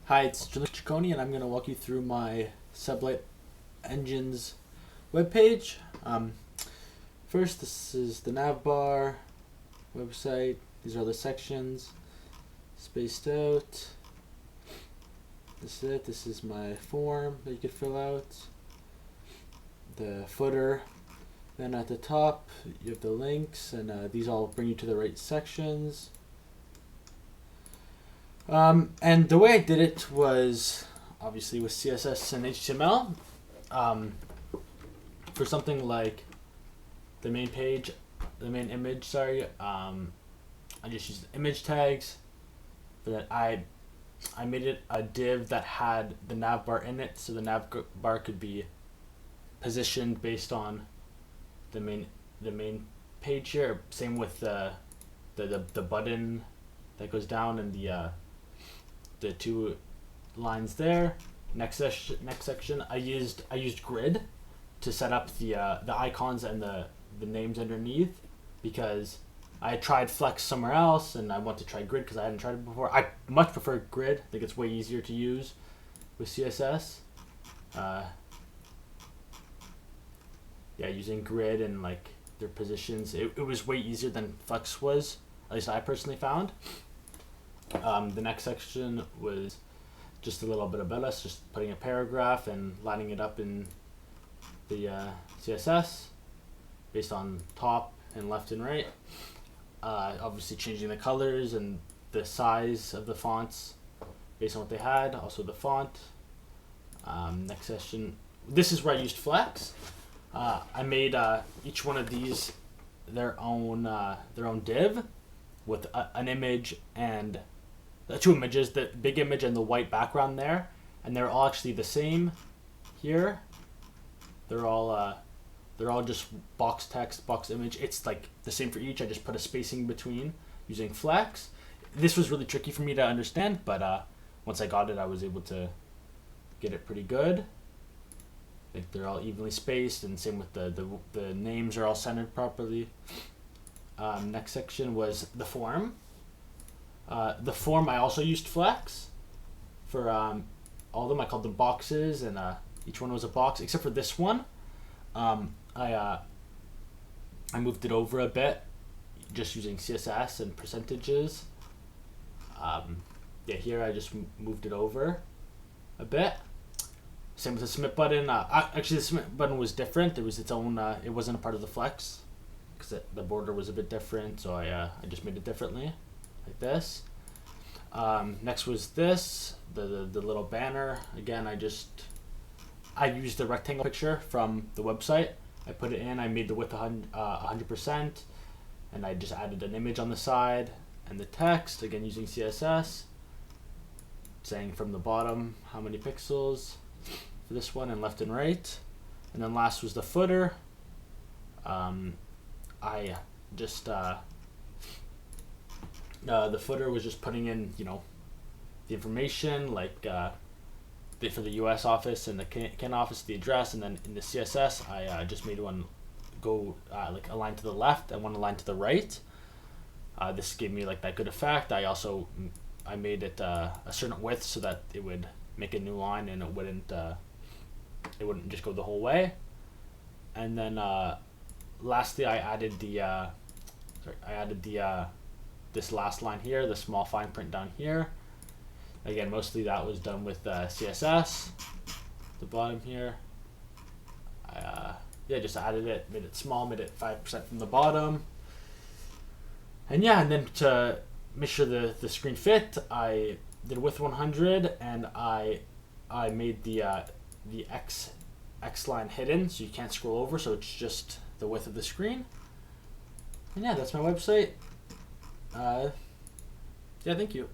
Hi, it's Ciccone, and I'm going to walk you through my Sublight Engines webpage. First, this is the nav bar website. These are the sections spaced out. This is it. This is my form that you could fill out. The footer. Then at the top, you have the links, and these all bring you to the right sections. And the way I did it was obviously with CSS and HTML. For something like the main page, the main image, sorry, I just used image tags. But I made it a div that had the nav bar in it, so the nav bar could be positioned based on the main page here. Same with the button that goes down and the two lines there. Next section, I used grid to set up the icons and the names underneath, because I had tried Flex somewhere else and I want to try grid because I hadn't tried it before. I much prefer grid. I think it's way easier to use with CSS. Yeah, using grid and like their positions, it was way easier than Flex was. At least I personally found. The next section was just a little bit about us, just putting a paragraph and lining it up in the CSS based on top and left and right. Obviously changing the colors and the size of the fonts based on what they had, also the font. Next section, this is where I used Flex. I made each one of these their own div with an image and two images, the big image and the white background there, and they're all actually the same here. They're all just box text, box image. It's like the same for each. I just put a spacing between using Flex. This was really tricky for me to understand, but once I got it, I was able to get it pretty good. Like they're all evenly spaced, and same with the names are all centered properly. Next section was the form. The form, I also used Flex for all of them. I called them boxes, and each one was a box except for this one. I moved it over a bit just using CSS and percentages. Yeah, here I just moved it over a bit. Same with the submit button. Actually, the submit button was different. It was its own. It wasn't a part of the Flex because the border was a bit different. So I just made it differently, like this. Next was this, the little banner. Again, I used the rectangle picture from the website. I put it in. I made the width 100%, and I just added an image on the side and the text again using CSS, saying from the bottom how many pixels for this one and left and right. And then last was the footer. I just the footer was just putting in, the information, like for the U.S. office and the Canada office, the address, and then in the CSS, I just made one go like a line to the left and one line to the right. This gave me like that good effect. I made it a certain width so that it would make a new line and it wouldn't just go the whole way. And then lastly, I added this last line here, the small fine print down here. Again, mostly that was done with CSS. The bottom here, just added it, made it small, made it 5% from the bottom. And yeah, and then to make sure the screen fit, I did width 100, and I made the X line hidden, so you can't scroll over, so it's just the width of the screen. And yeah, that's my website. Yeah, thank you.